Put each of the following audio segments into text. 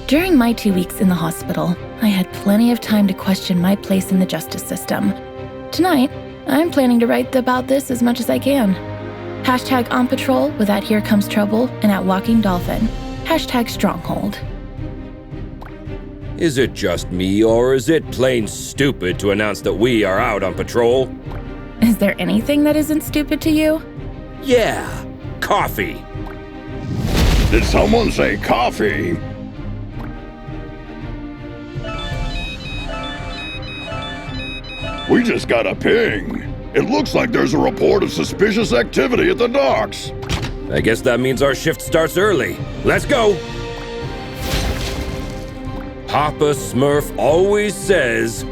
During my 2 weeks in the hospital, I had plenty of time to question my place in the justice system. Tonight, I'm planning to write about this as much as I can. Hashtag on patrol with at Here Comes Trouble and at Walking Dolphin. Hashtag Stronghold. Is it just me, or is it plain stupid to announce that we are out on patrol? Is there anything that isn't stupid to you? Yeah, coffee. Did someone say coffee? We just got a ping. It looks like there's a report of suspicious activity at the docks. I guess that means our shift starts early. Let's go! Papa Smurf always says,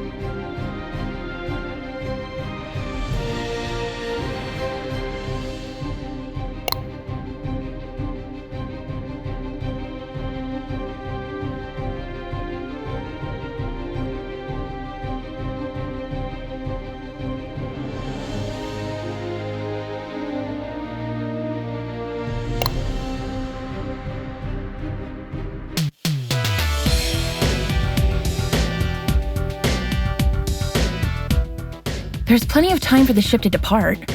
There's plenty of time for the ship to depart.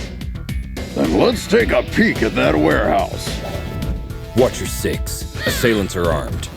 Then let's take a peek at that warehouse. watch your six. Assailants are armed.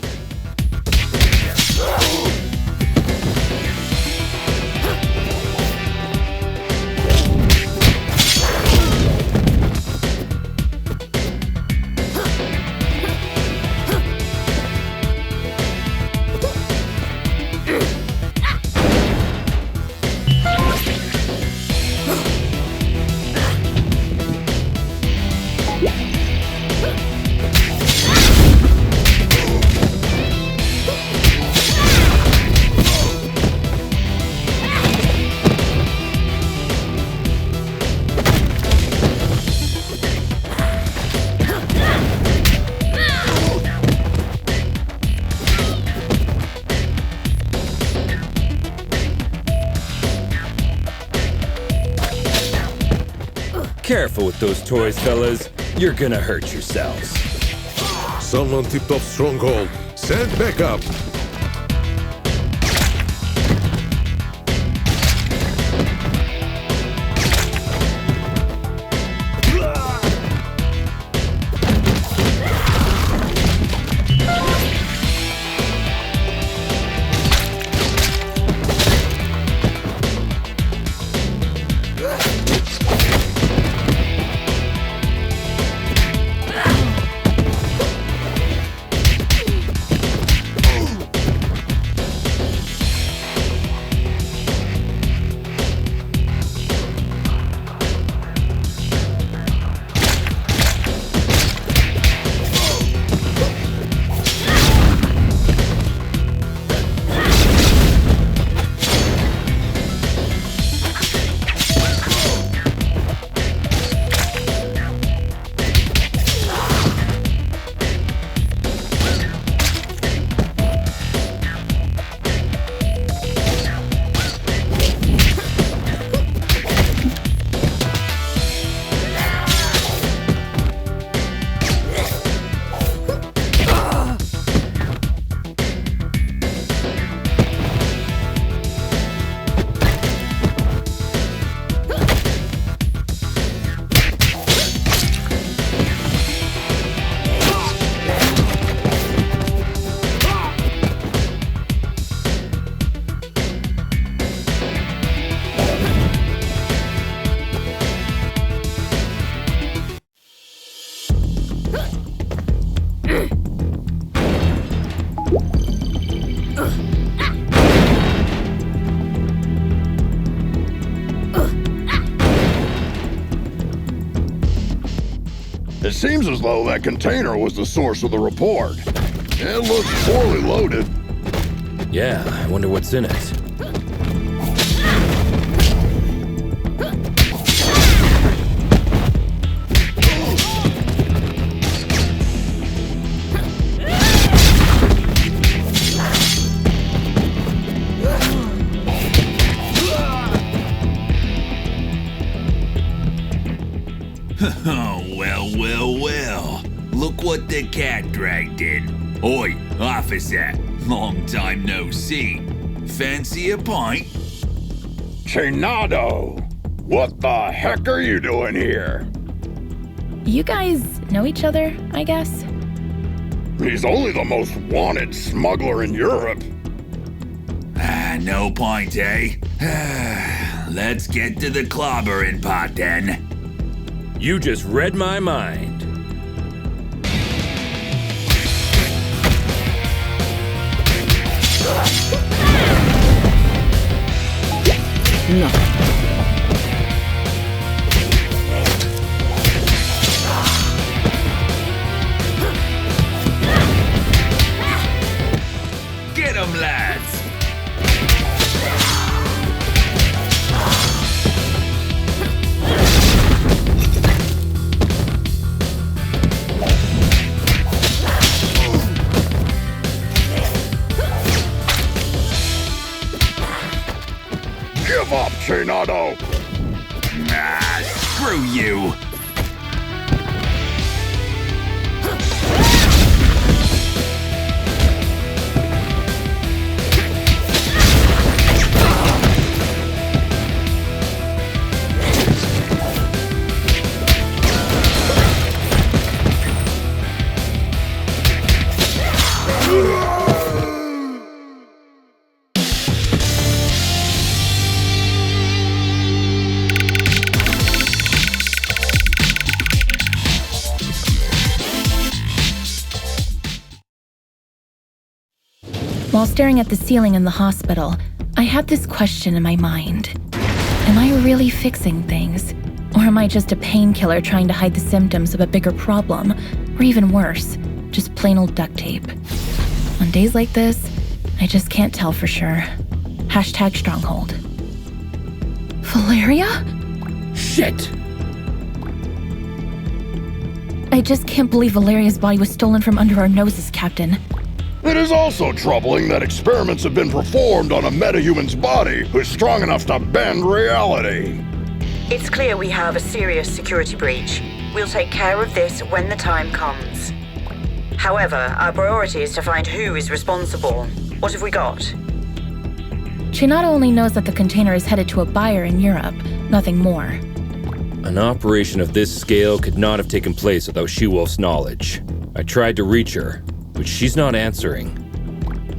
Careful with those toys, fellas. You're gonna hurt yourselves. Someone tipped off Stronghold. Send backup. seems as though that container was the source of the report. It looks poorly loaded. Yeah, I wonder what's in it. Oh, well. Look what the cat dragged in. Oi, officer. Long time no see. Fancy a pint? Chinado! What the heck are you doing here? You guys know each other, I guess? He's only the most wanted smuggler in Europe. No pint, eh? Let's get to the clobbering pot then. You just read my mind. No. Get 'em, lads! Give up, Chinado! Screw you! While staring at the ceiling in the hospital, I had this question in my mind. Am I really fixing things? Or am I just a painkiller trying to hide the symptoms of a bigger problem? Or even worse, just plain old duct tape? On days like this, I just can't tell for sure. Hashtag Stronghold. Valeria? Shit! I just can't believe Valeria's body was stolen from under our noses, Captain. It is also troubling that experiments have been performed on a metahuman's body who's strong enough to bend reality. It's clear we have a serious security breach. We'll take care of this when the time comes. However, our priority is to find who is responsible. What have we got? Chinado only knows that the container is headed to a buyer in Europe, nothing more. An operation of this scale could not have taken place without She-Wolf's knowledge. I tried to reach her, but she's not answering.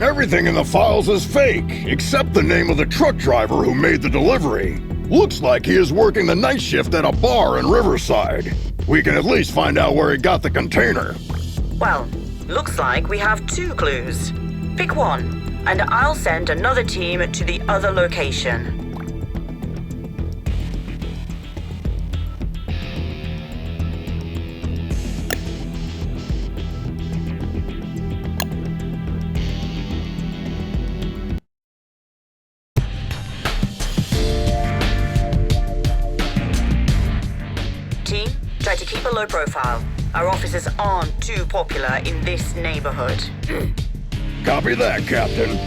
Everything in the files is fake, except the name of the truck driver who made the delivery. Looks like he is working the night shift at a bar in Riverside. We can at least find out where he got the container. Well, looks like we have 2 clues. Pick one, and I'll send another team to the other location. Team, try to keep a low profile. Our officers aren't too popular in this neighborhood. Copy that, Captain.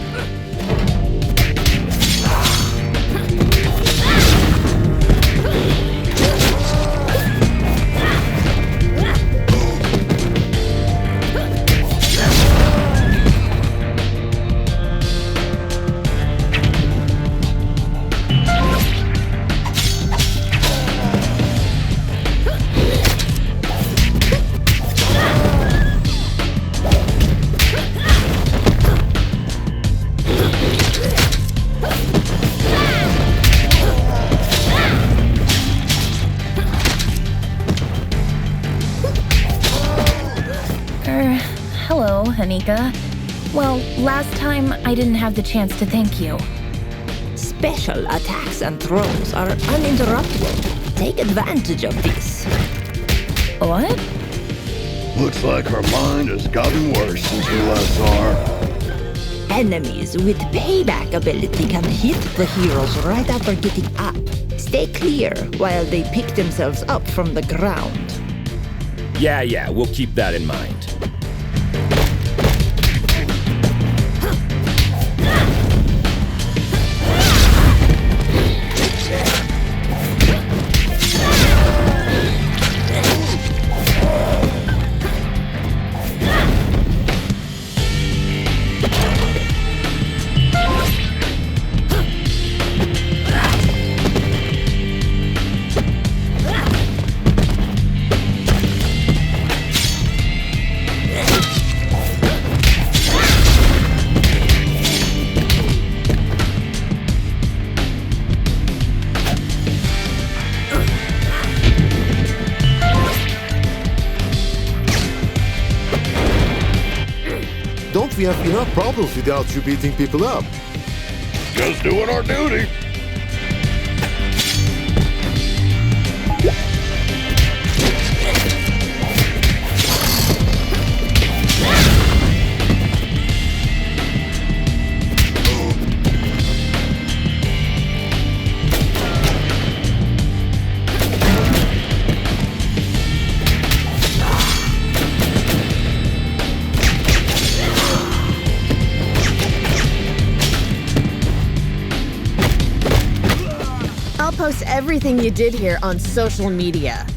Hello, Hanika. Well, last time I didn't have the chance to thank you. Special attacks and throws are uninterruptible. Take advantage of this. What? Looks like her mind has gotten worse since we last saw her. Enemies with payback ability can hit the heroes right after getting up. Stay clear while they pick themselves up from the ground. Yeah, we'll keep that in mind. Don't we have enough problems without you beating people up? Just doing our duty. I'll post everything you did here on social media.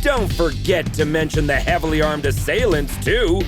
Don't forget to mention the heavily armed assailants, too.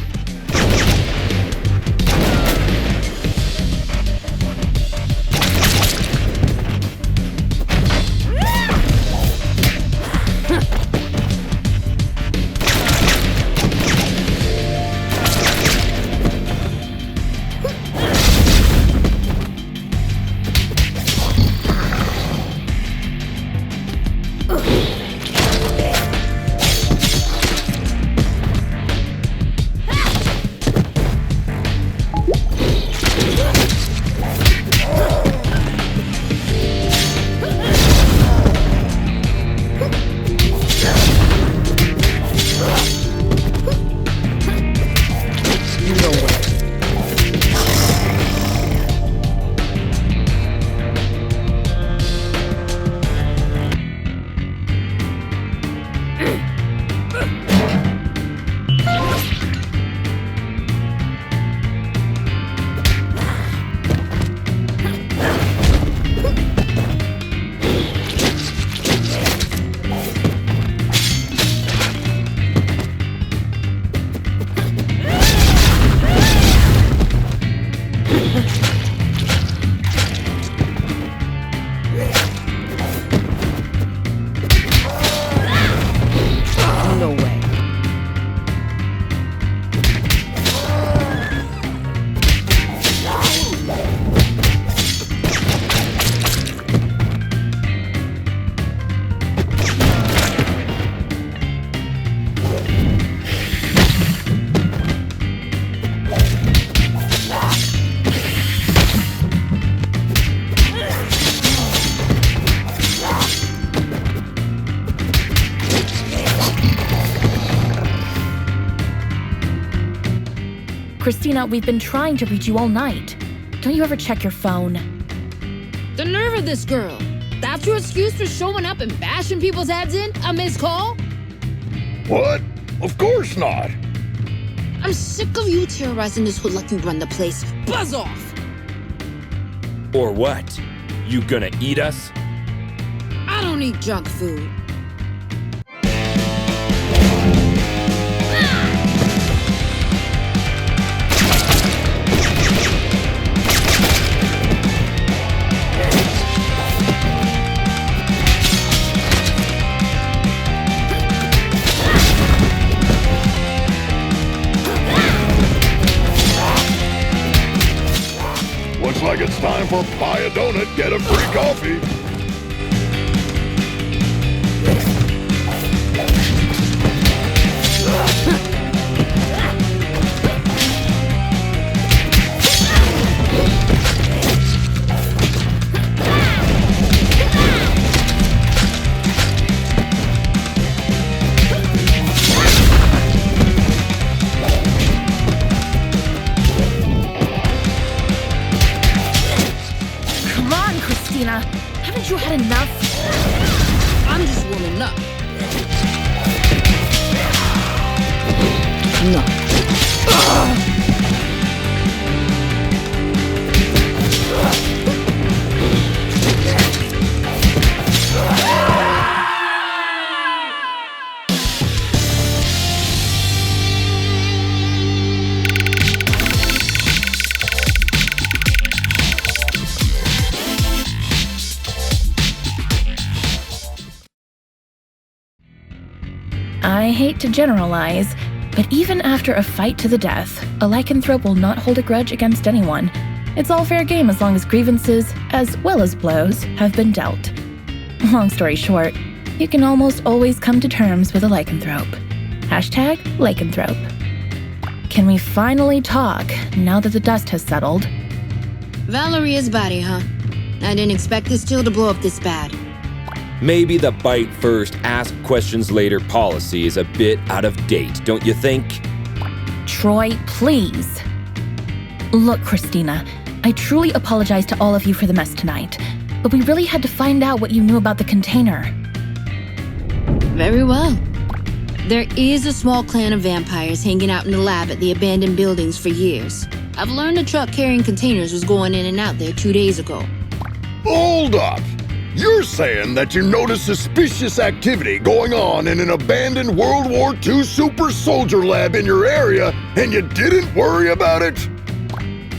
Christina, we've been trying to reach you all night. Don't you ever check your phone? The nerve of this girl. That's your excuse for showing up and bashing people's heads in? A missed call? What? Of course not. I'm sick of you terrorizing this hood like you run the place. Buzz off! Or what? You gonna eat us? I don't eat junk food. Looks like it's time for buy a donut, get a free coffee. enough? I'm just warming up. No. I hate to generalize, but even after a fight to the death, a lycanthrope will not hold a grudge against anyone. It's all fair game as long as grievances, as well as blows, have been dealt. Long story short, you can almost always come to terms with a lycanthrope. Hashtag lycanthrope. Can we finally talk now that the dust has settled? Valeria's body, huh? I didn't expect this deal to blow up this bad. Maybe the bite first, ask questions later policy is a bit out of date, don't you think? Troy, please. Look, Christina, I truly apologize to all of you for the mess tonight, but we really had to find out what you knew about the container. Very well. There is a small clan of vampires hanging out in the lab at the abandoned buildings for years. I've learned a truck carrying containers was going in and out there 2 days ago. Hold up! You're saying that you noticed suspicious activity going on in an abandoned World War II super soldier lab in your area, and you didn't worry about it?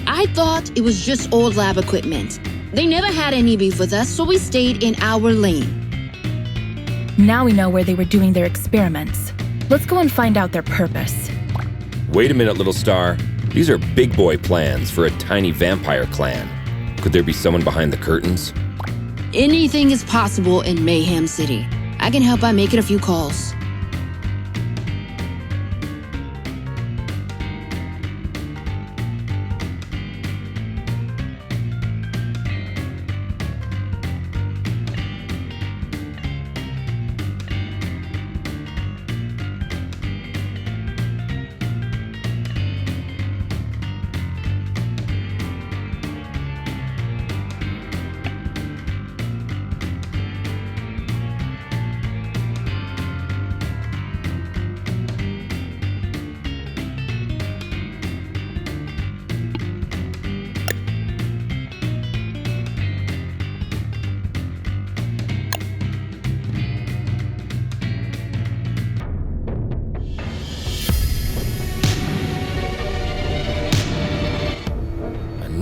I thought it was just old lab equipment. They never had any beef with us, so we stayed in our lane. Now we know where they were doing their experiments. Let's go and find out their purpose. Wait a minute, little star. These are big boy plans for a tiny vampire clan. Could there be someone behind the curtains? Anything is possible in Mayhem City. I can help by making a few calls.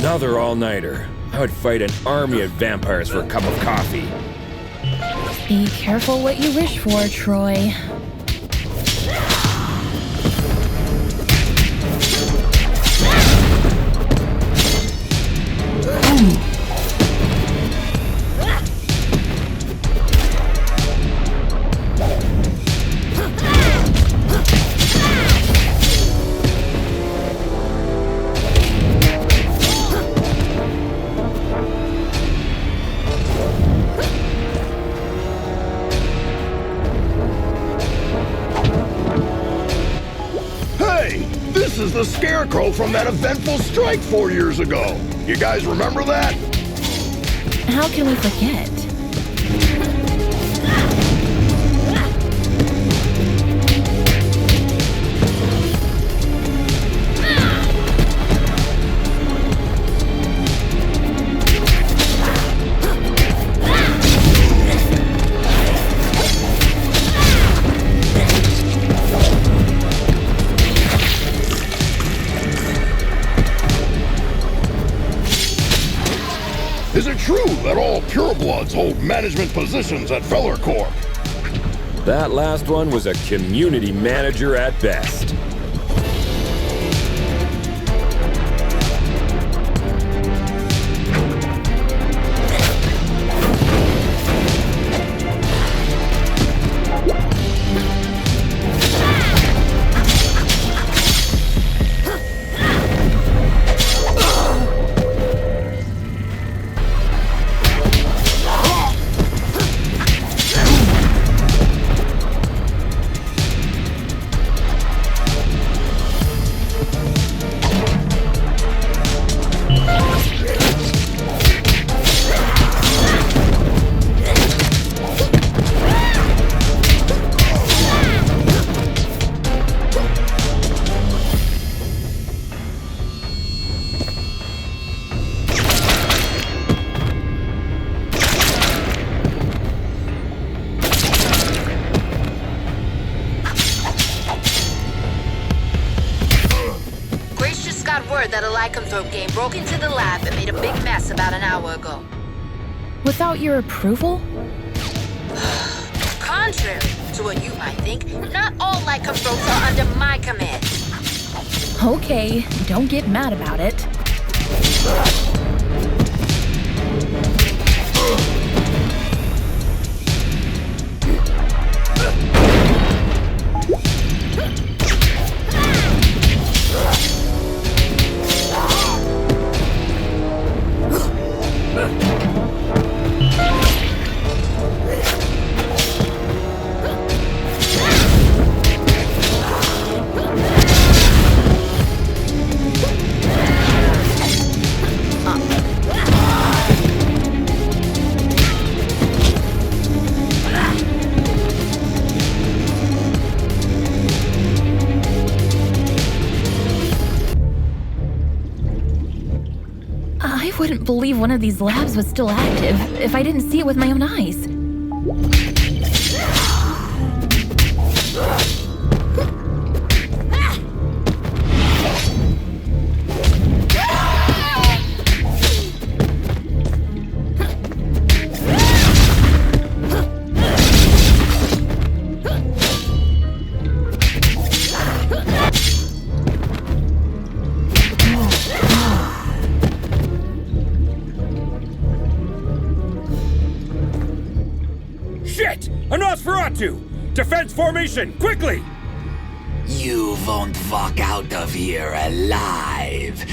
Another all-nighter. I would fight an army of vampires for a cup of coffee. Be careful what you wish for, Troy. This is the Scarecrow from that eventful strike 4 years ago. You guys remember that? How can we forget? Is it true that all purebloods hold management positions at Feller Corp? That last one was a community manager at best. that a lycanthrope game broke into the lab and made a big mess about an hour ago. Without your approval? Contrary to what you might think, not all lycanthropes are under my command. Okay, don't get mad about it. I wouldn't believe one of these labs was still active if I didn't see it with my own eyes. Shit! A Nosferatu! Defense formation, quickly! You won't walk out of here alive.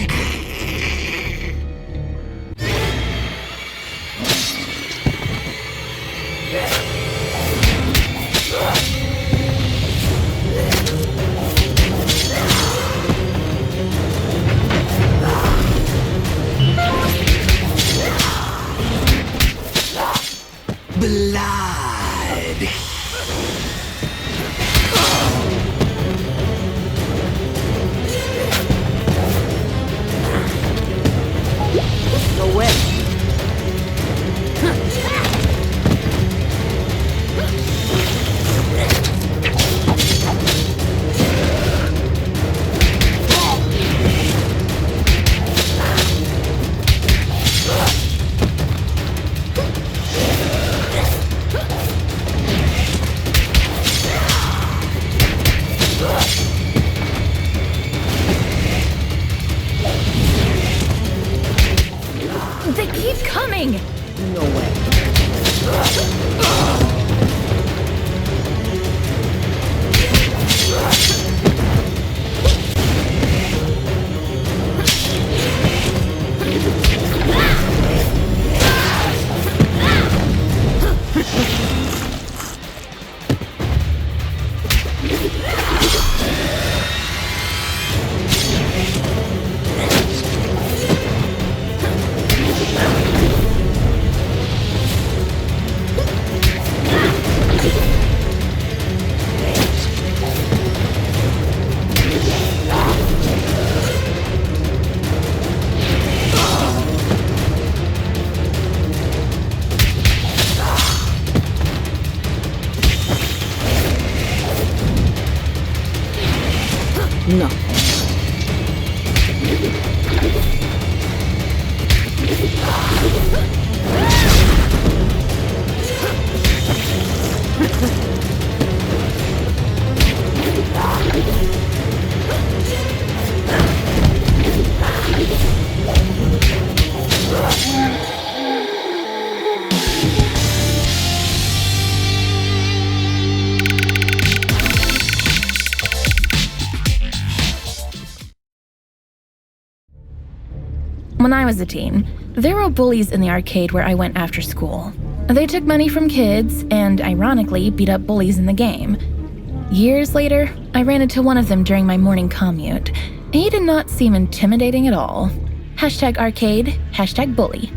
Blood. Go away. They keep coming! No way. No. When I was a teen, there were bullies in the arcade where I went after school. They took money from kids and, ironically, beat up bullies in the game. Years later, I ran into one of them during my morning commute. He did not seem intimidating at all. #arcade, #bully.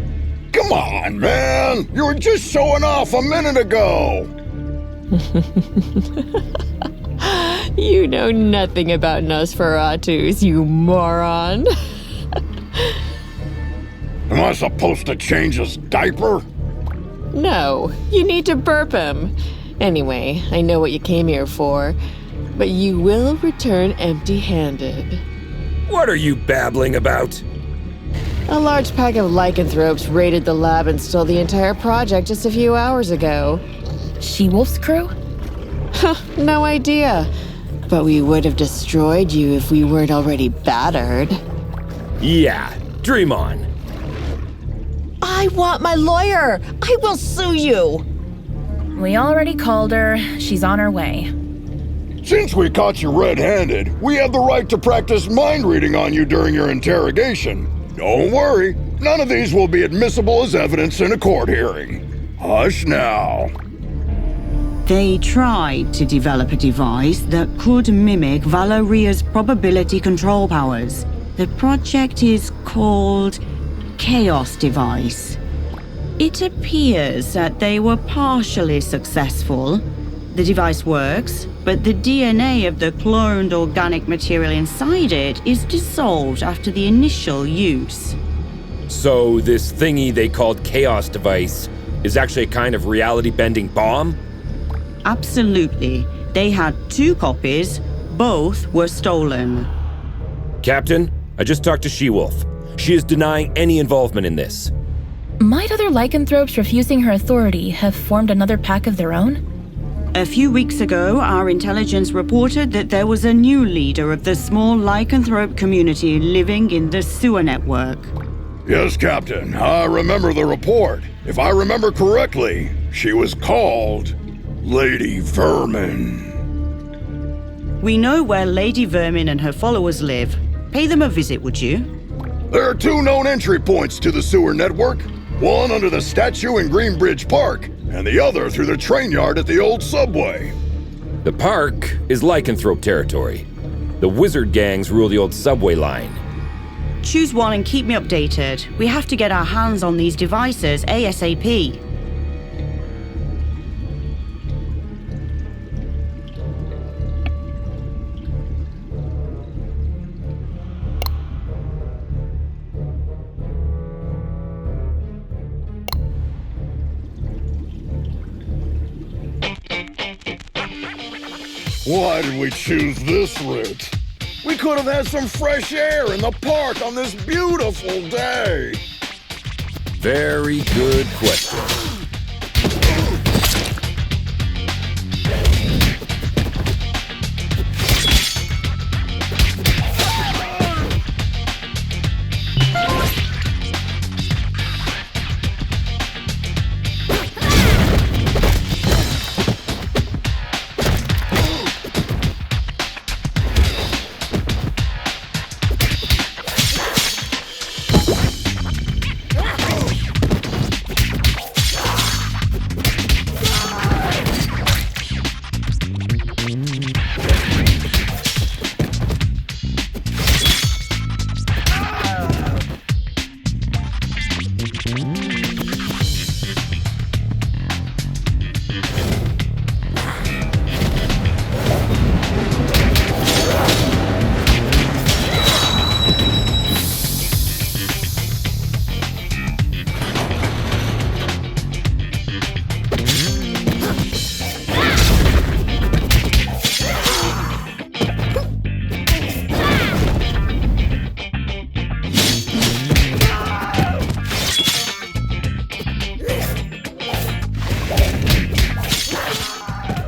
Come on, man! You were just showing off a minute ago! You know nothing about Nosferatus, you moron. Am I supposed to change his diaper? No, you need to burp him. Anyway, I know what you came here for, but you will return empty-handed. What are you babbling about? A large pack of lycanthropes raided the lab and stole the entire project just a few hours ago. She-Wolf's crew? No idea. But we would have destroyed you if we weren't already battered. Yeah, dream on. I want my lawyer! I will sue you! We already called her. She's on her way. Since we caught you red-handed, we have the right to practice mind reading on you during your interrogation. Don't worry, none of these will be admissible as evidence in a court hearing. Hush now. They tried to develop a device that could mimic Valoria's probability control powers. The project is called Chaos Device. It appears that they were partially successful. The device works, but the DNA of the cloned organic material inside it is dissolved after the initial use. So this thingy they called Chaos Device is actually a kind of reality-bending bomb? Absolutely. They had 2 copies. Both were stolen. Captain, I just talked to She-Wolf. She is denying any involvement in this. Might other lycanthropes refusing her authority have formed another pack of their own? A few weeks ago, our intelligence reported that there was a new leader of the small lycanthrope community living in the sewer network. Yes, Captain, I remember the report. If I remember correctly, she was called Lady Vermin. We know where Lady Vermin and her followers live. Pay them a visit, would you? There are 2 known entry points to the sewer network. One under the statue in Greenbridge Park, and the other through the train yard at the old subway. The park is lycanthrope territory. The wizard gangs rule the old subway line. Choose one and keep me updated. We have to get our hands on these devices ASAP. Why did we choose this route? We could have had some fresh air in the park on this beautiful day. Very good question.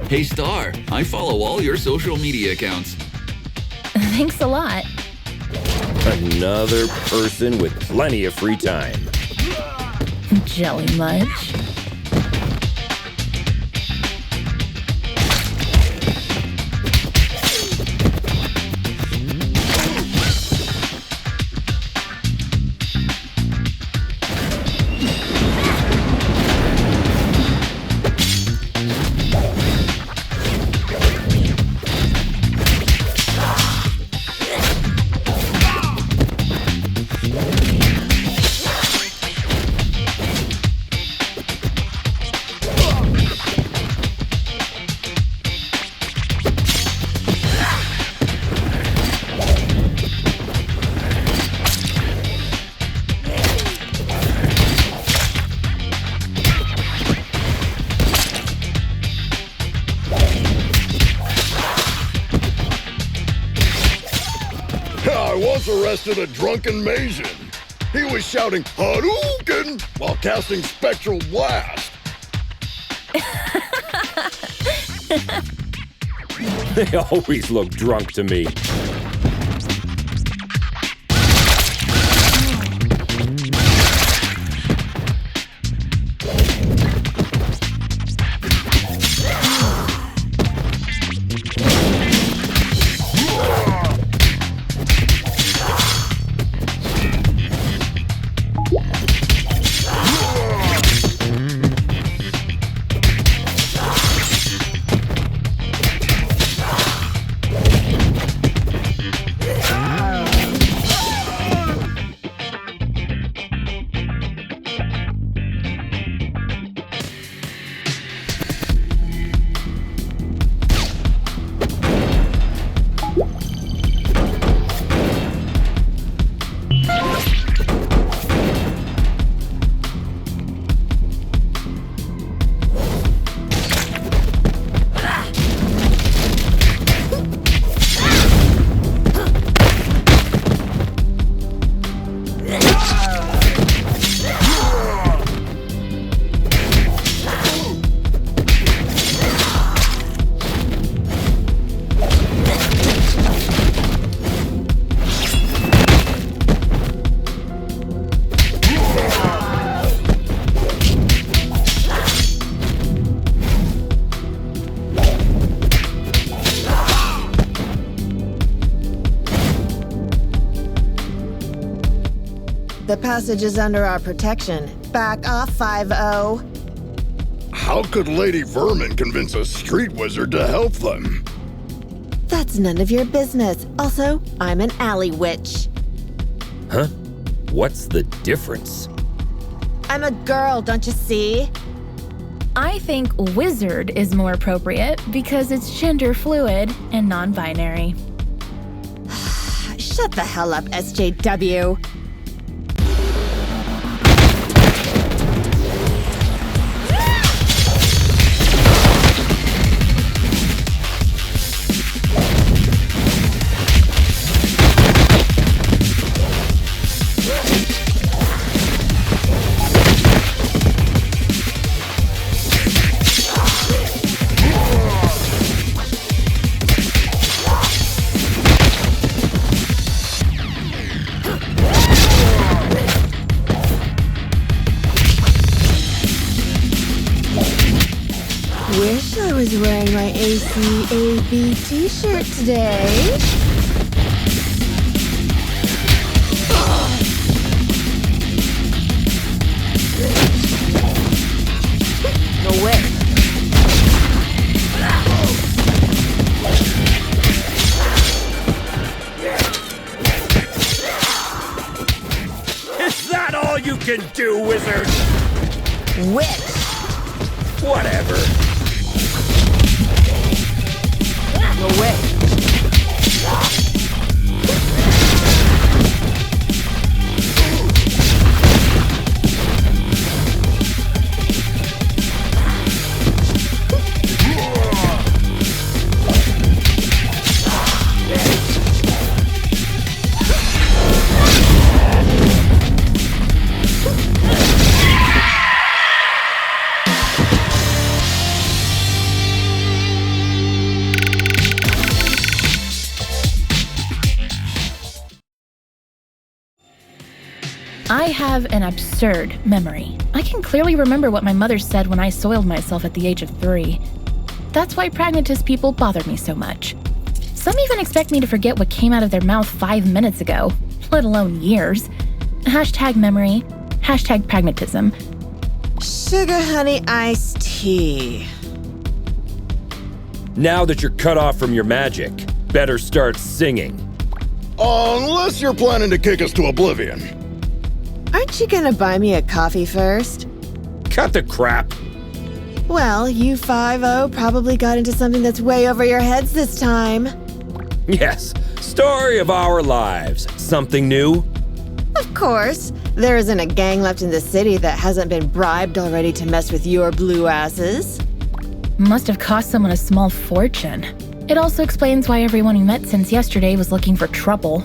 Hey Star, I follow all your social media accounts. Thanks a lot. Another person with plenty of free time. Jelly much? once arrested a drunken Maysian. He was shouting Hadouken while casting Spectral Blast. They always look drunk to me. The passage is under our protection. Back off, 5-0. How could Lady Vermin convince a street wizard to help them? That's none of your business. Also, I'm an alley witch. Huh? What's the difference? I'm a girl, don't you see? I think wizard is more appropriate because it's gender fluid and non-binary. Shut the hell up, SJW. Wish I was wearing my ACAB t-shirt today. No way. Is that all you can do, wizard? Witch. Whatever. No way. I have an absurd memory. I can clearly remember what my mother said when I soiled myself at the age of 3. That's why pragmatist people bother me so much. Some even expect me to forget what came out of their mouth 5 minutes ago, let alone years. Hashtag memory, hashtag pragmatism. Sugar honey iced tea. Now that you're cut off from your magic, better start singing. Unless you're planning to kick us to oblivion. Aren't you gonna buy me a coffee first? Cut the crap. Well, you 5-0 probably got into something that's way over your heads this time. Yes, story of our lives. Something new? Of course. There isn't a gang left in the city that hasn't been bribed already to mess with your blue asses. Must have cost someone a small fortune. It also explains why everyone we met since yesterday was looking for trouble.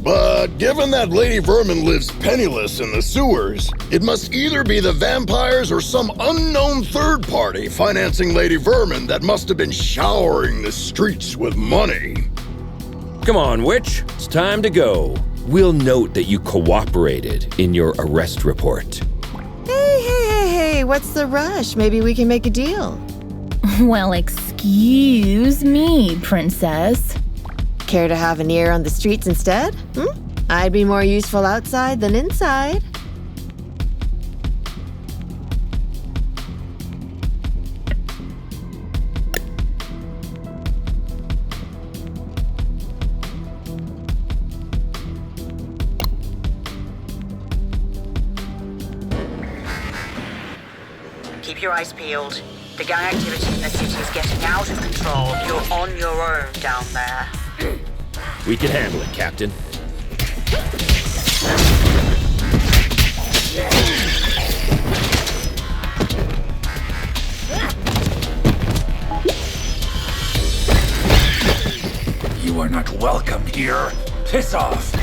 But given that Lady Vermin lives penniless in the sewers, it must either be the vampires or some unknown third party financing Lady Vermin that must have been showering the streets with money. Come on, Witch. It's time to go. We'll note that you cooperated in your arrest report. Hey, what's the rush? Maybe we can make a deal. Well, excuse me, princess. Care to have an ear on the streets instead? I'd be more useful outside than inside. Keep your eyes peeled. The gang activity in the city is getting out of control. You're on your own down there. We can handle it, Captain. You are not welcome here. Piss off!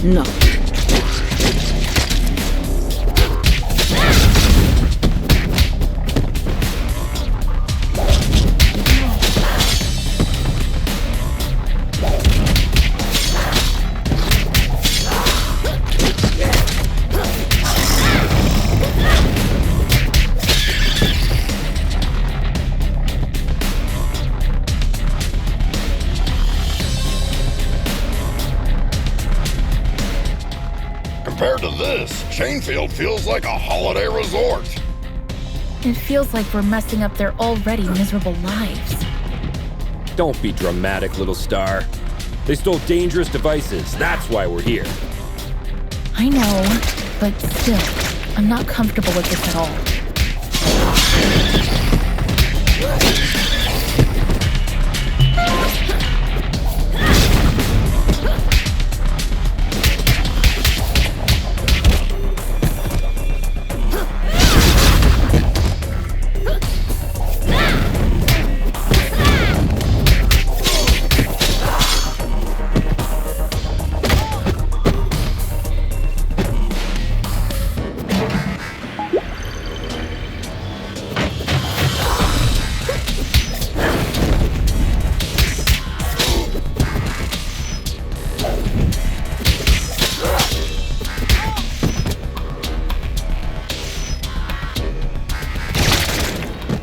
No. Compared to this, Chainfield feels like a holiday resort. It feels like we're messing up their already miserable lives. Don't be dramatic, little star. They stole dangerous devices. That's why we're here. I know, but still, I'm not comfortable with this at all.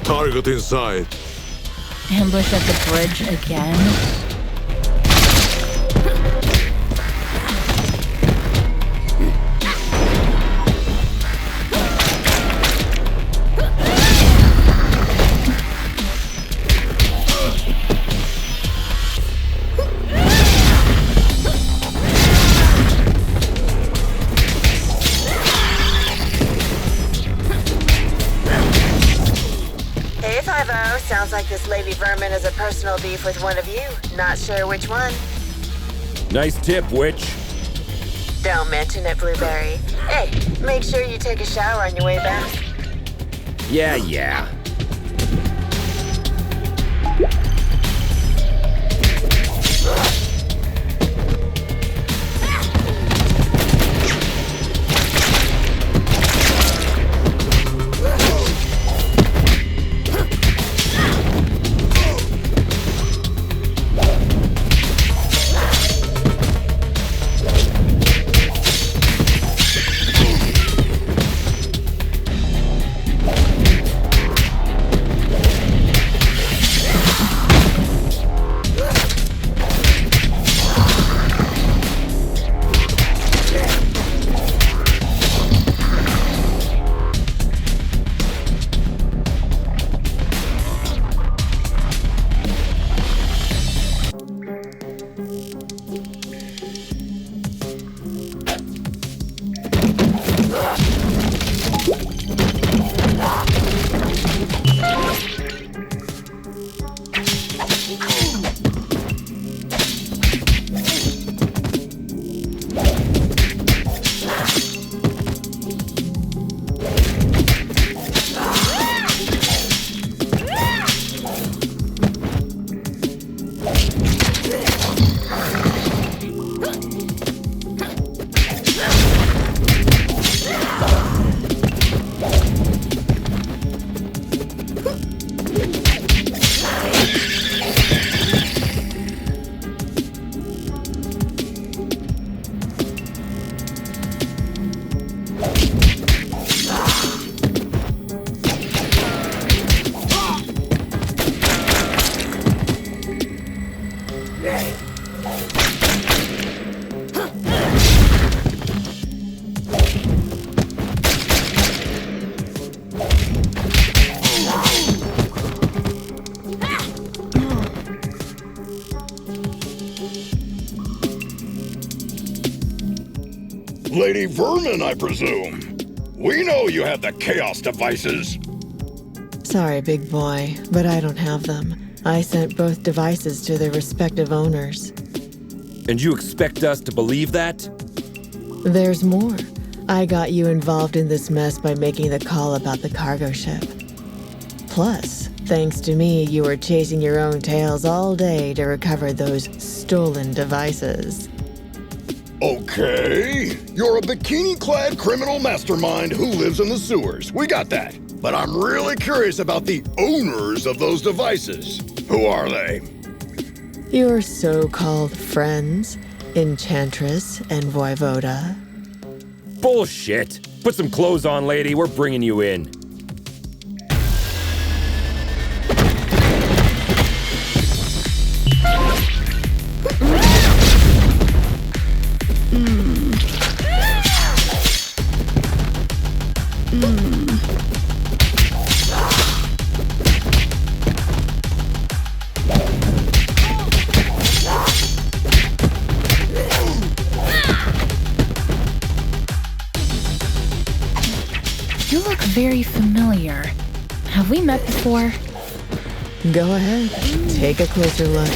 Target inside. Ambush at the bridge again? Sounds like this Lady Vermin has a personal beef with one of you. Not sure which one. Nice tip, Witch. Don't mention it, Blueberry. Hey, make sure you take a shower on your way back. Yeah. Lady Vermin, I presume. We know you have the Chaos devices. Sorry, big boy, but I don't have them. I sent both devices to their respective owners. And you expect us to believe that? There's more. I got you involved in this mess by making the call about the cargo ship. Plus, thanks to me, you were chasing your own tails all day to recover those stolen devices. Okay, you're a bikini-clad criminal mastermind who lives in the sewers. We got that. But I'm really curious about the owners of those devices. Who are they? Your so-called friends, Enchantress and Voivoda. Bullshit! Put some clothes on, lady. We're bringing you in. You look very familiar. Have we met before? Go ahead, take a closer look.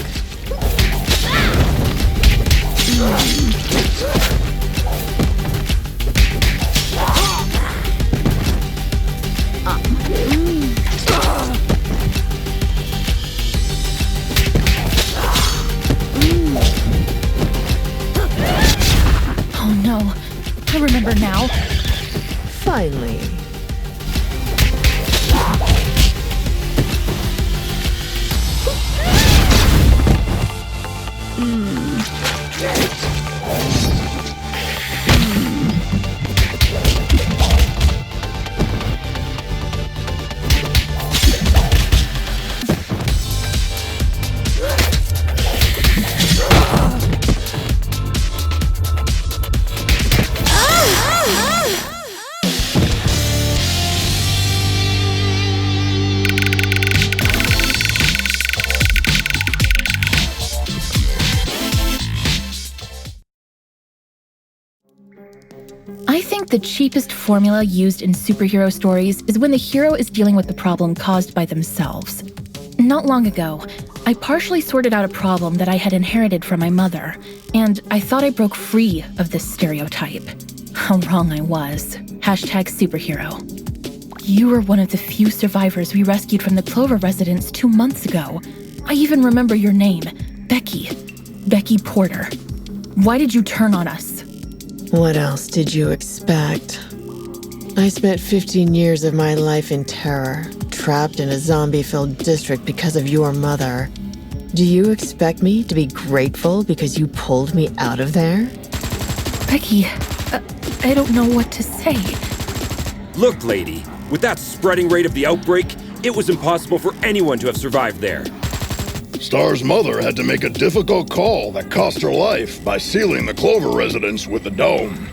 Oh no, I remember now. Finally. I think the cheapest formula used in superhero stories is when the hero is dealing with the problem caused by themselves. Not long ago, I partially sorted out a problem that I had inherited from my mother, and I thought I broke free of this stereotype. How wrong I was. #superhero. You were one of the few survivors we rescued from the Clover residence 2 months ago. I even remember your name, Becky. Becky Porter. Why did you turn on us? What else did you expect? I spent 15 years of my life in terror, trapped in a zombie-filled district because of your mother. Do you expect me to be grateful because you pulled me out of there? Becky, I don't know what to say. Look, lady, with that spreading rate of the outbreak, it was impossible for anyone to have survived there. Star's mother had to make a difficult call that cost her life by sealing the Clover residence with the dome.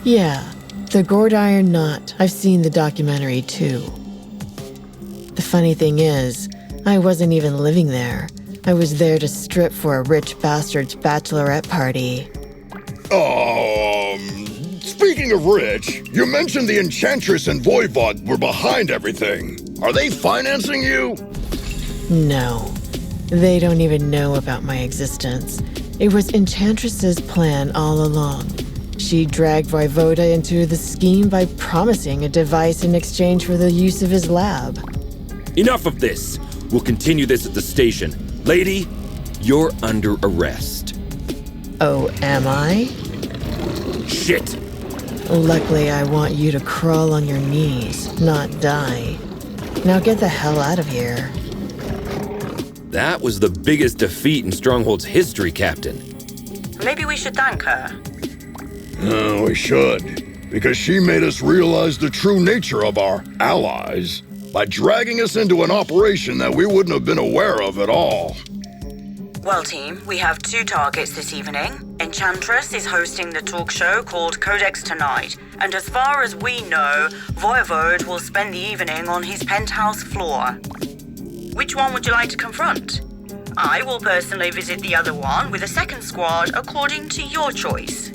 Yeah, the Gordiron Knot. I've seen the documentary too. The funny thing is, I wasn't even living there. I was there to strip for a rich bastard's bachelorette party. Speaking of rich, you mentioned the Enchantress and Voivod were behind everything. Are they financing you? No. They don't even know about my existence. It was Enchantress's plan all along. She dragged Voivoda into the scheme by promising a device in exchange for the use of his lab. Enough of this. We'll continue this at the station. Lady, you're under arrest. Oh, am I? Shit! Luckily, I want you to crawl on your knees, not die. Now get the hell out of here. That was the biggest defeat in Stronghold's history, Captain. Maybe we should thank her. We should, because she made us realize the true nature of our allies by dragging us into an operation that we wouldn't have been aware of at all. Well, team, we have 2 targets this evening. Enchantress is hosting the talk show called Codex Tonight, and as far as we know, Voivod will spend the evening on his penthouse floor. Which one would you like to confront? I will personally visit the other one with a second squad according to your choice.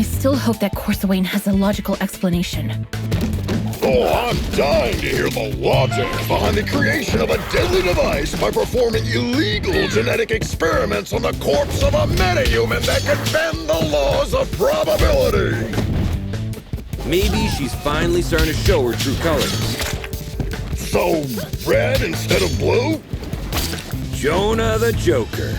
still hope that Corsawane has a logical explanation. Oh, I'm dying to hear the logic behind the creation of a deadly device by performing illegal genetic experiments on the corpse of a metahuman that can bend the laws of probability. Maybe she's finally starting to show her true colors. So, red instead of blue? Jonah the Joker.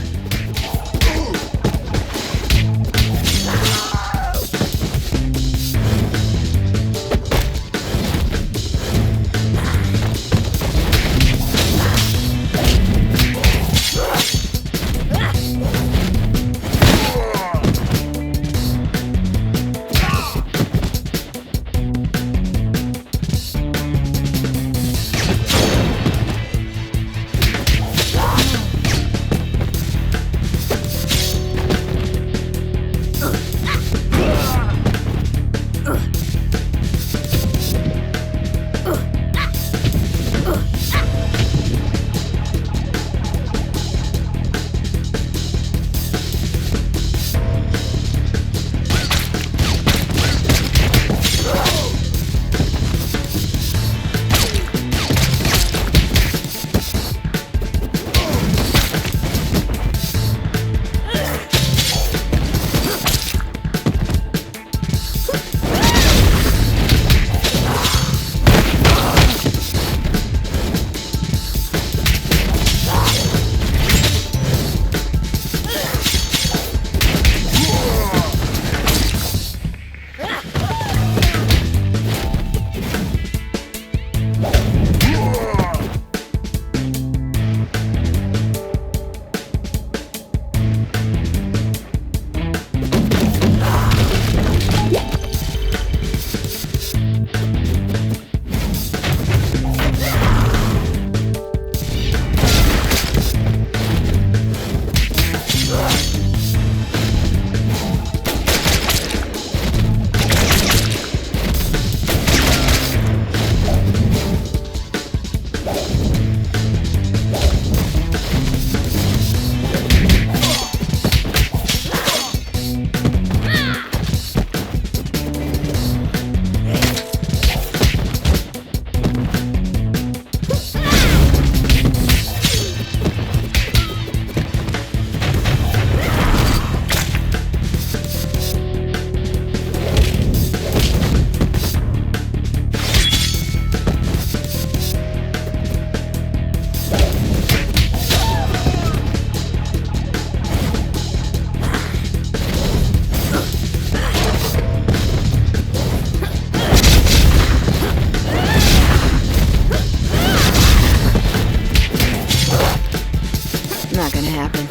Not gonna happen.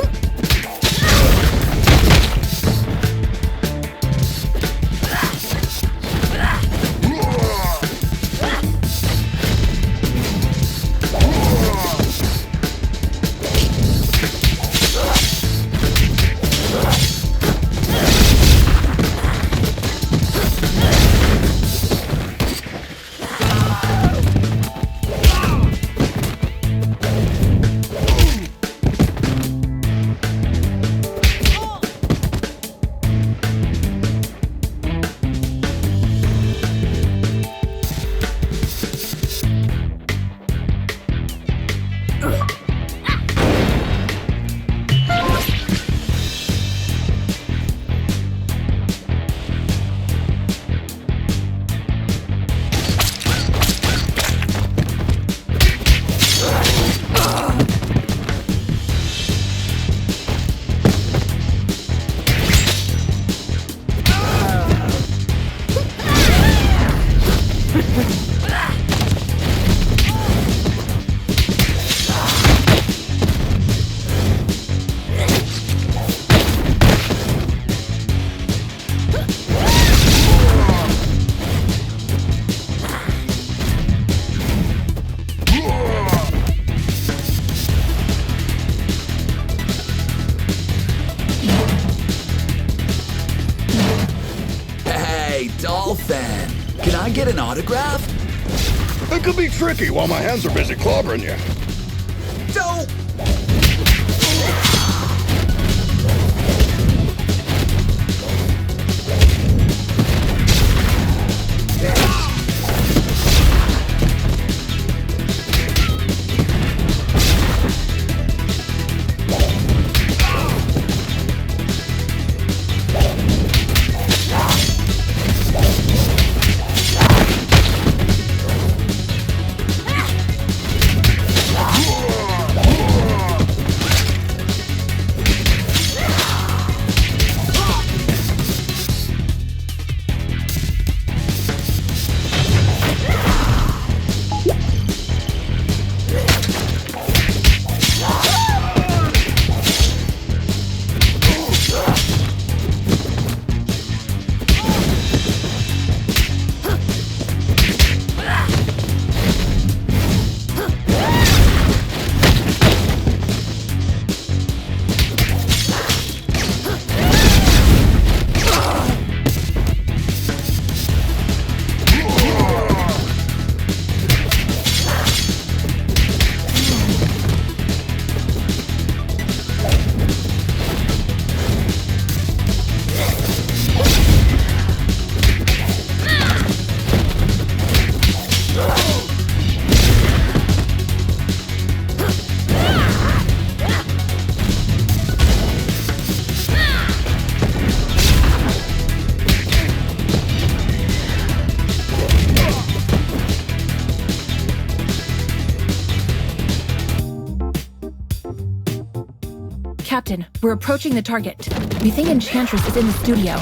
Dolphin, can I get an autograph? It could be tricky while my hands are busy clobbering you. Don't! Captain, we're approaching the target. We think Enchantress is in the studio.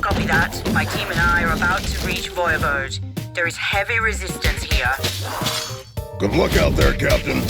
Copy that. My team and I are about to reach Voivode. There is heavy resistance here. Good luck out there, Captain.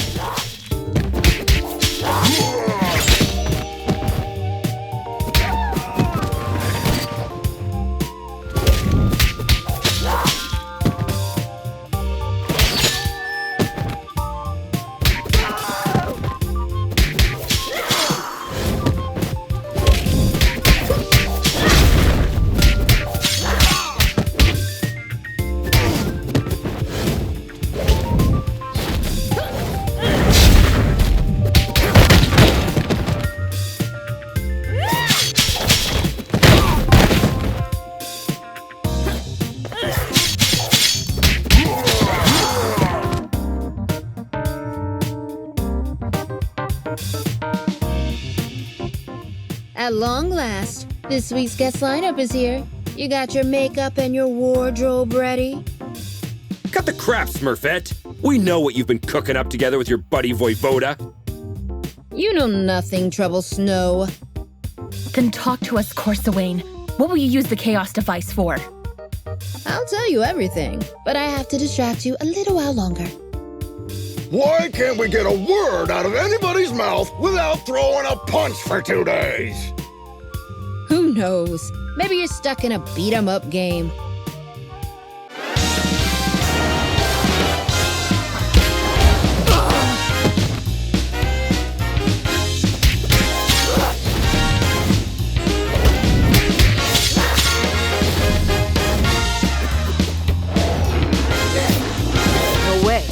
At long last, this week's guest lineup is here. You got your makeup and your wardrobe ready? Cut the crap, Smurfette. We know what you've been cooking up together with your buddy Voivoda. You know nothing, Trouble Snow. Then talk to us, Corsawane. What will you use the chaos device for? I'll tell you everything, but I have to distract you a little while longer. Why can't we get a word out of anybody's mouth without throwing a punch for 2 days? Who knows? Maybe you're stuck in a beat-em-up game. No way.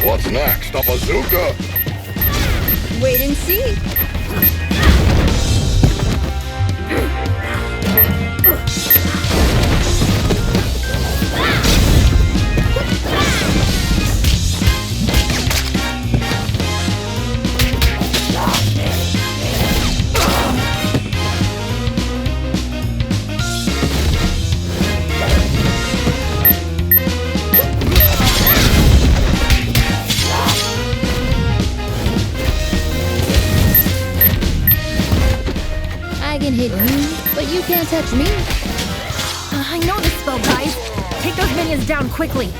What's next, a bazooka? Wait and see. I can hit you, but you can't touch me. I know this spell, guys. Take those minions down quickly.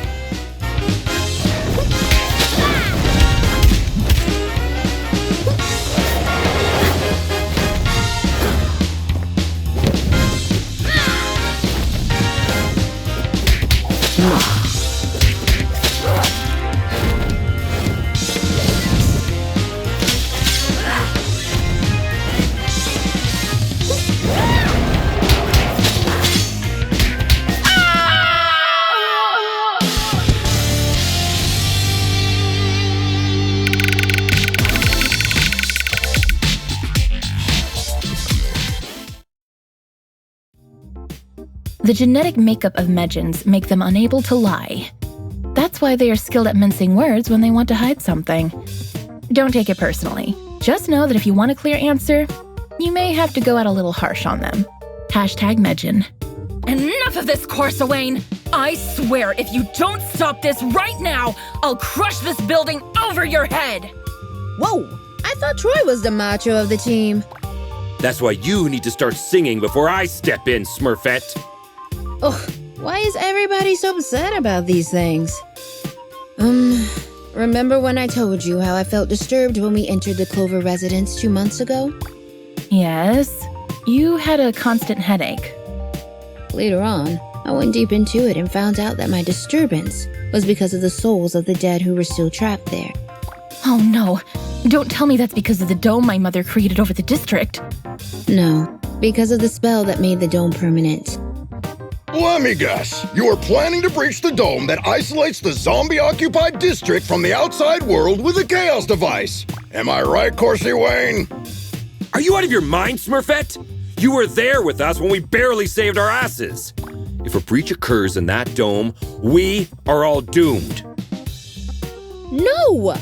The genetic makeup of Medjans make them unable to lie. That's why they are skilled at mincing words when they want to hide something. Don't take it personally. Just know that if you want a clear answer, you may have to go out a little harsh on them. #Medjan. Enough of this, Corsawane! I swear if you don't stop this right now, I'll crush this building over your head! Whoa! I thought Troy was the macho of the team. That's why you need to start singing before I step in, Smurfette. Ugh, why is everybody so upset about these things? Remember when I told you how I felt disturbed when we entered the Clover residence 2 months ago? Yes, you had a constant headache. Later on, I went deep into it and found out that my disturbance was because of the souls of the dead who were still trapped there. Oh no, don't tell me that's because of the dome my mother created over the district. No, because of the spell that made the dome permanent. Let me guess. You are planning to breach the dome that isolates the zombie-occupied district from the outside world with a chaos device. Am I right, Corsawane? Are you out of your mind, Smurfette? You were there with us when we barely saved our asses. If a breach occurs in that dome, we are all doomed. No!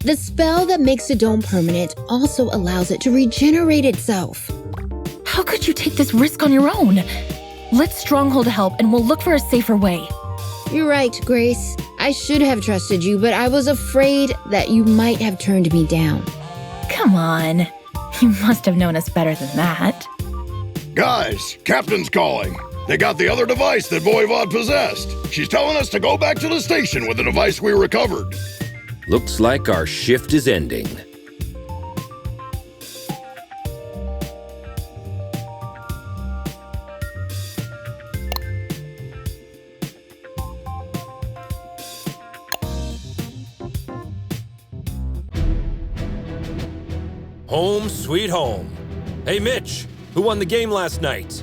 The spell that makes the dome permanent also allows it to regenerate itself. How could you take this risk on your own? Let Stronghold help and we'll look for a safer way. You're right, Grace. I should have trusted you, but I was afraid that you might have turned me down. Come on. You must have known us better than that. Guys, Captain's calling. They got the other device that Voivod possessed. She's telling us to go back to the station with the device we recovered. Looks like our shift is ending. Home sweet home. Hey, Mitch, who won the game last night?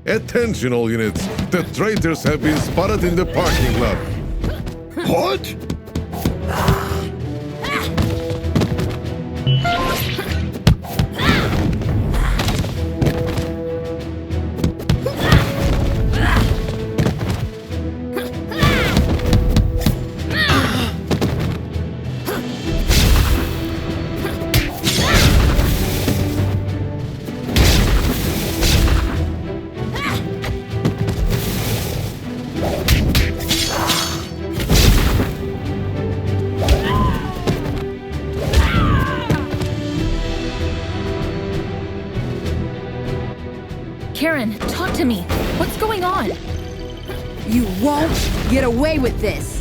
Attention all units. The traitors have been spotted in the parking lot. What? Karen, talk to me. What's going on? You won't get away with this.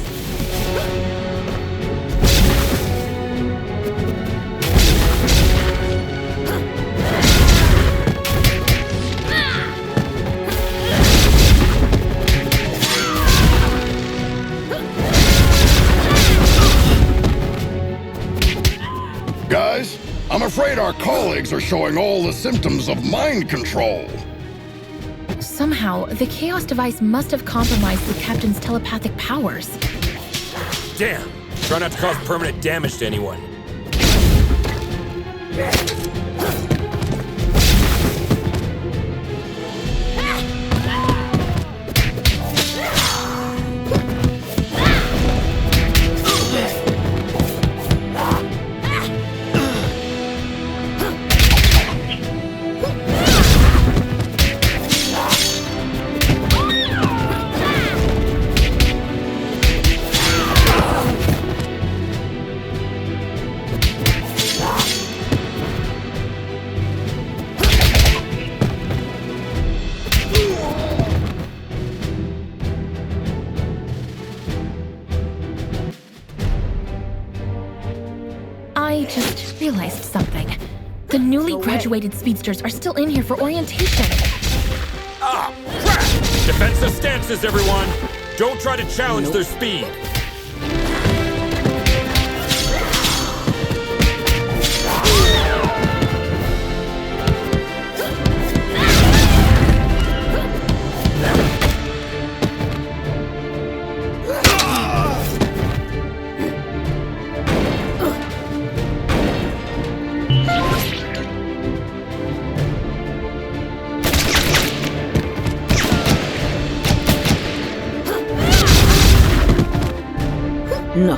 Guys, I'm afraid our colleagues are showing all the symptoms of mind control. Somehow, the Chaos device must have compromised the Captain's telepathic powers. Damn! Try not to cause permanent damage to anyone. I just realized something. The newly graduated speedsters are still in here for orientation. Ah, crap! Defensive stances, everyone! Don't try to challenge their speed. No.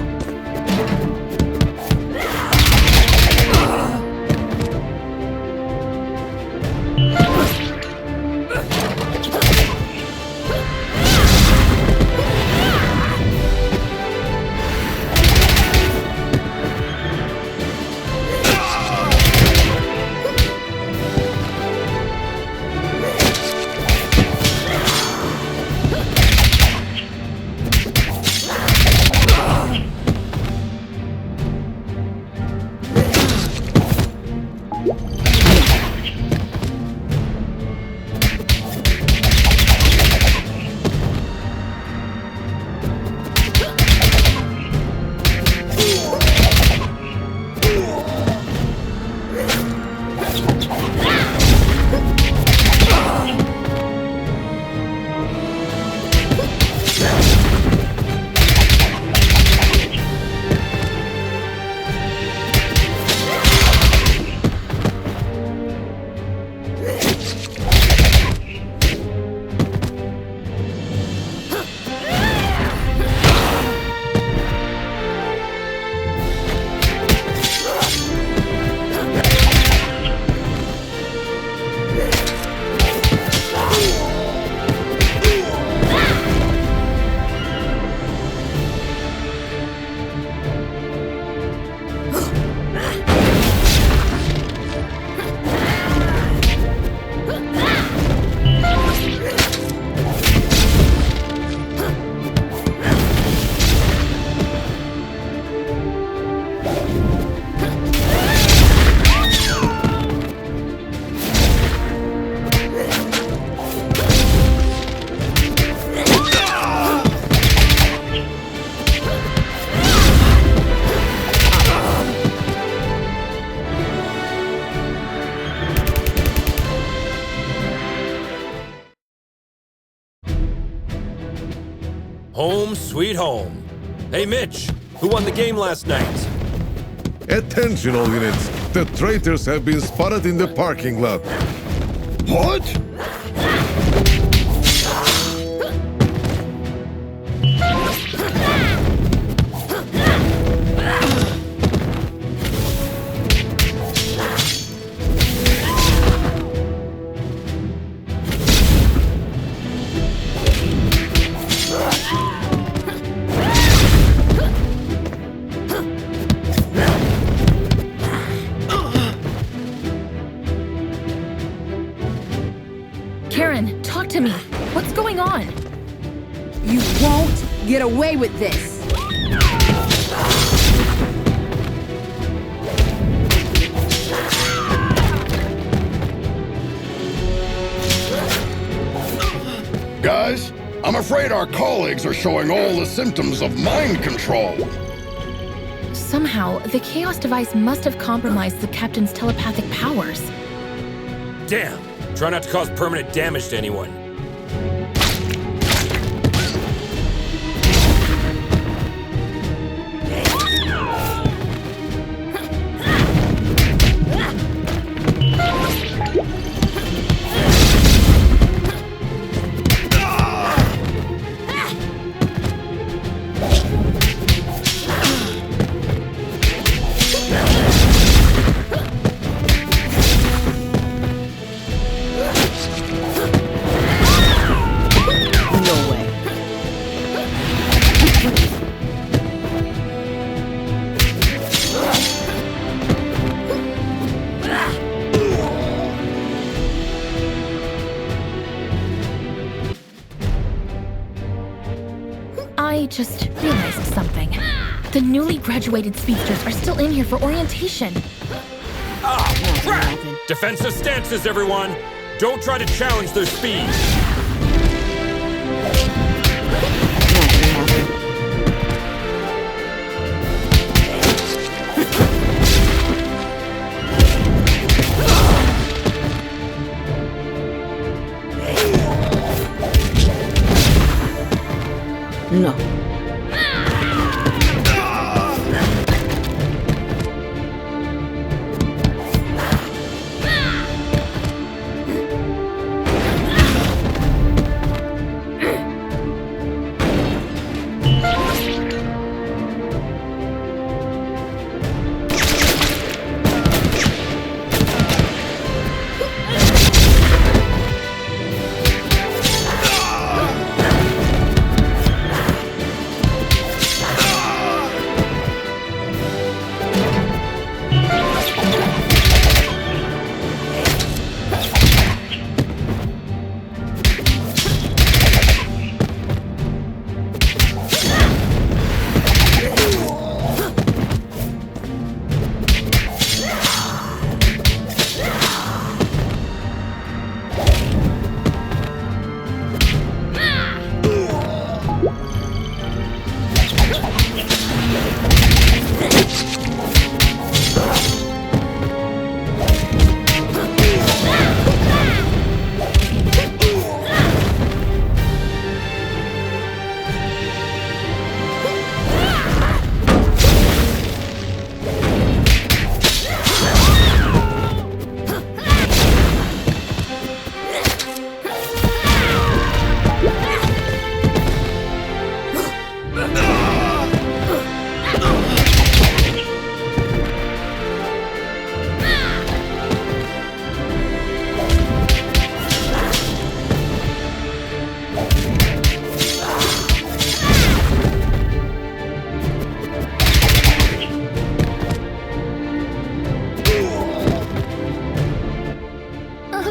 Home sweet home. Hey, Mitch, who won the game last night? Attention all units. The traitors have been spotted in the parking lot. What? Karen, talk to me. What's going on? You won't get away with this! Guys, I'm afraid our colleagues are showing all the symptoms of mind control. Somehow, the Chaos device must have compromised the Captain's telepathic powers. Damn! Try not to cause permanent damage to anyone. I just realized something. The newly graduated speedsters are still in here for orientation. Ah, crap! Defensive stances, everyone! Don't try to challenge their speed! No.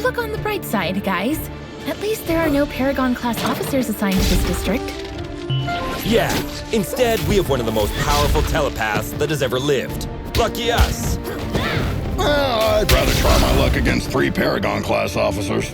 Look on the bright side, guys. At least there are no Paragon-class officers assigned to this district. Yeah, instead we have one of the most powerful telepaths that has ever lived. Lucky us. Well, I'd rather try my luck against 3 Paragon-class officers.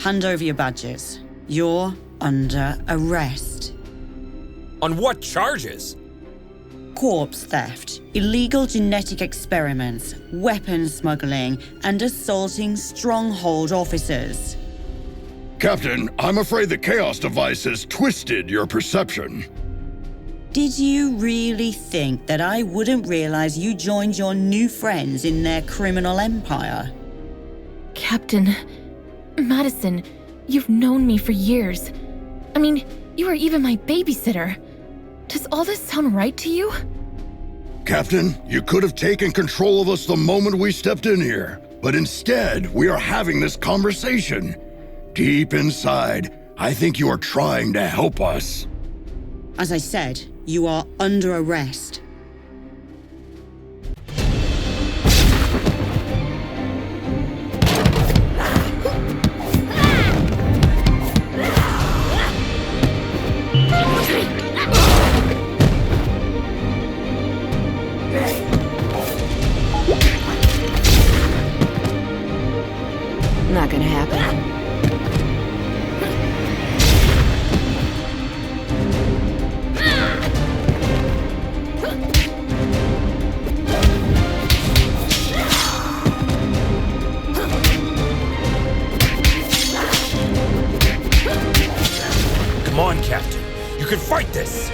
Hand over your badges. You're under arrest. On what charges? Corpse theft, illegal genetic experiments, weapons smuggling, and assaulting Stronghold officers. Captain, I'm afraid the Chaos device has twisted your perception. Did you really think that I wouldn't realize you joined your new friends in their criminal empire? Captain, Madison, you've known me for years. I mean, you were even my babysitter. Does all this sound right to you? Captain, you could have taken control of us the moment we stepped in here. But instead, we are having this conversation. Deep inside, I think you are trying to help us. As I said, you are under arrest. Not gonna happen. Come on, Captain. You can fight this!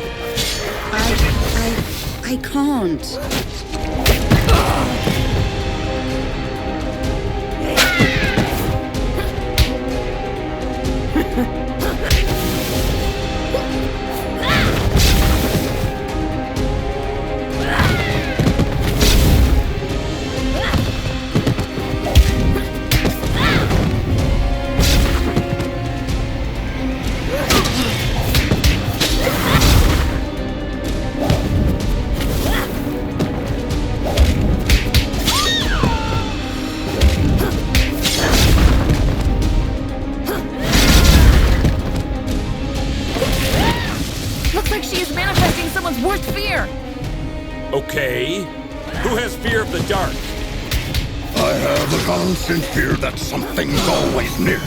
I can't. Worst fear! Okay. Who has fear of the dark? I have a constant fear that something's always near.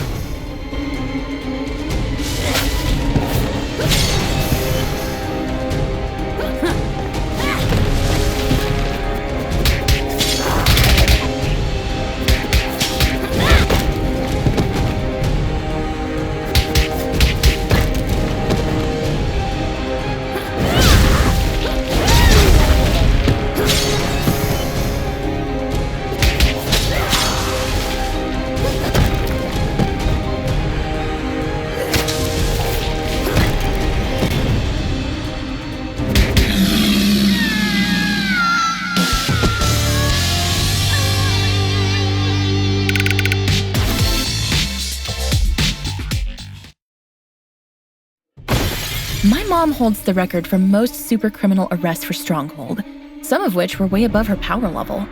My mom holds the record for most supercriminal arrests for Stronghold, some of which were way above her power level.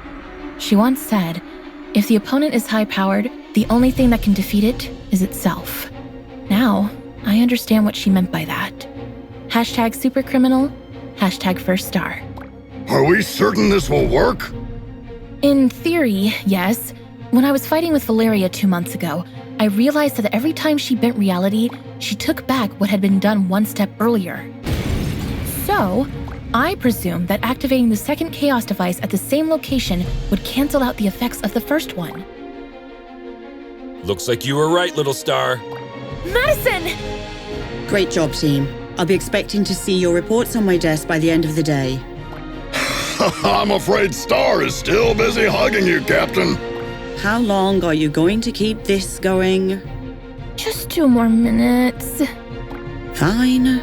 She once said, if the opponent is high-powered, the only thing that can defeat it is itself. Now, I understand what she meant by that. Hashtag supercriminal, hashtag first star. Are we certain this will work? In theory, yes. When I was fighting with Valeria 2 months ago, I realized that every time she bent reality, she took back what had been done one step earlier. So, I presume that activating the second Chaos device at the same location would cancel out the effects of the first one. Looks like you were right, little star. Madison! Great job, team. I'll be expecting to see your reports on my desk by the end of the day. I'm afraid Star is still busy hugging you, Captain. How long are you going to keep this going? Just 2 more minutes. Fine.